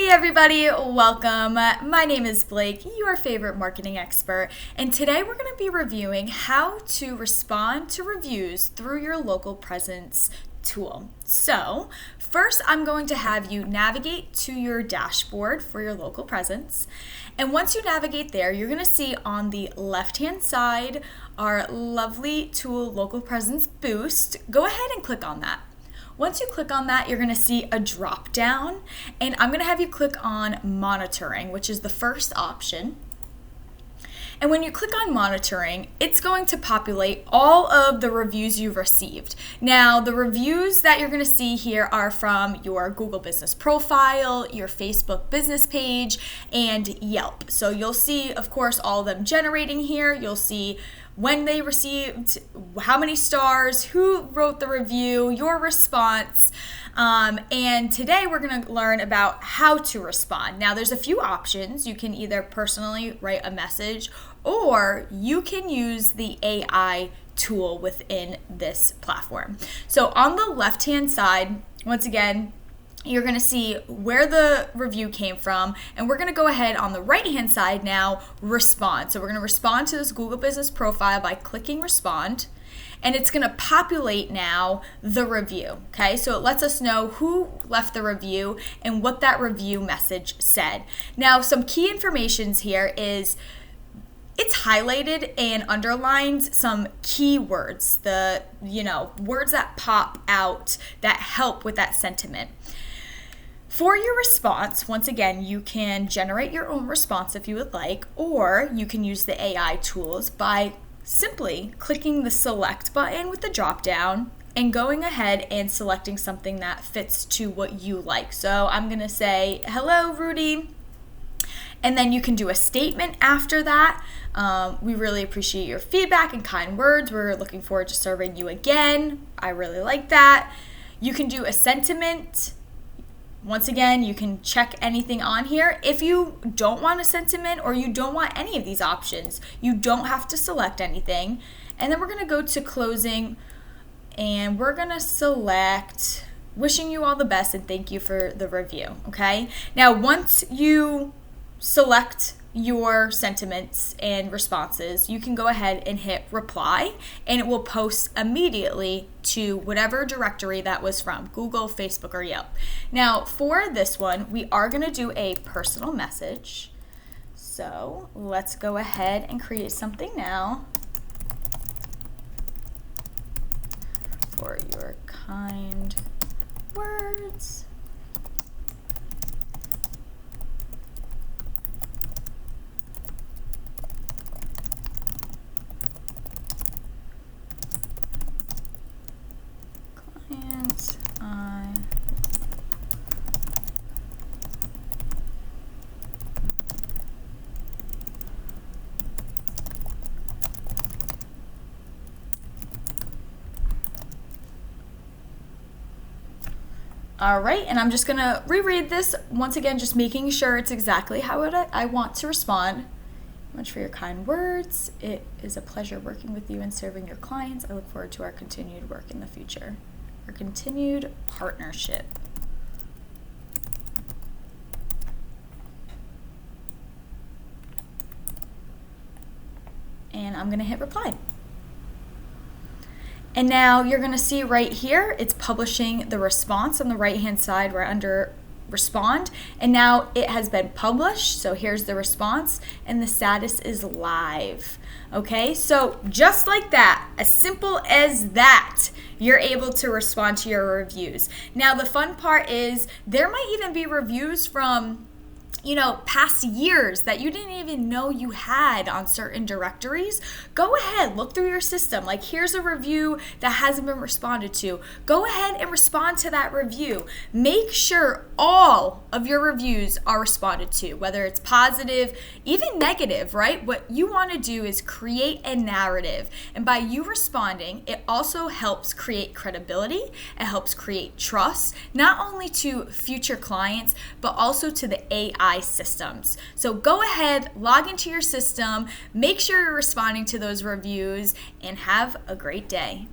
Hey everybody, welcome. My name is Blake, your favorite marketing expert, and today we're going to be reviewing how to respond to reviews through your local presence tool. So, first I'm going to have you navigate to your dashboard for your local presence, and once you navigate there, you're going to see on the left-hand side our lovely tool, Local Presence Boost. Go ahead and click on that. Once you click on that, you're going to see a drop down, and I'm going to have you click on monitoring, which is the first option. And when you click on monitoring, it's going to populate all of the reviews you've received. Now, the reviews that you're going to see here are from your Google business profile, your Facebook business page, and Yelp. So you'll see, of course, all of them generating here. You'll see when they received, how many stars, who wrote the review, your response. And today we're going to learn about how to respond. Now, there's a few options. You can either personally write a message, or you can use the AI tool within this platform. So on the left-hand side, once again, you're going to see where the review came from, and we're going to go ahead on the right hand side now, respond. So we're going to respond to this Google business profile by clicking respond, and it's going to populate now the review. Okay, so it lets us know who left the review and what that review message said. Now, some key informations here is it's highlighted and underlined some keywords, the words that pop out that help with that sentiment. For your response, once again, you can generate your own response if you would like, or you can use the AI tools by simply clicking the select button with the drop down and going ahead and selecting something that fits to what you like. So I'm going to say, hello, Rudy. And then you can do a statement after that. We really appreciate your feedback and kind words. We're looking forward to serving you again. I really like that. You can do a sentiment. Once again, you can check anything on here. If you don't want a sentiment or you don't want any of these options, you don't have to select anything. And then we're going to go to closing, and we're going to select wishing you all the best and thank you for the review. Okay. Now, once you select your sentiments and responses, you can go ahead and hit reply, and it will post immediately to whatever directory that was from, Google, Facebook, or Yelp. Now, for this one, we are going to do a personal message. So let's go ahead and create something now. For your kind words. All right, and I'm just gonna reread this once again, just making sure it's exactly how I want to respond. Much for your kind words. It is a pleasure working with you and serving your clients. I look forward to our continued work in the future. Our continued partnership. And I'm gonna hit reply. And now you're going to see right here, it's publishing the response on the right-hand side right under respond. And now it has been published. So here's the response, and the status is live. Okay, so just like that, as simple as that, you're able to respond to your reviews. Now, the fun part is there might even be reviews from past years that you didn't even know you had on certain directories. Go ahead, look through your system. Like, here's a review that hasn't been responded to. Go ahead and respond to that review. Make sure all of your reviews are responded to, whether it's positive, even negative, right? What you want to do is create a narrative. And by you responding, it also helps create credibility. It helps create trust, not only to future clients, but also to the AI systems. So go ahead, log into your system, make sure you're responding to those reviews, and have a great day.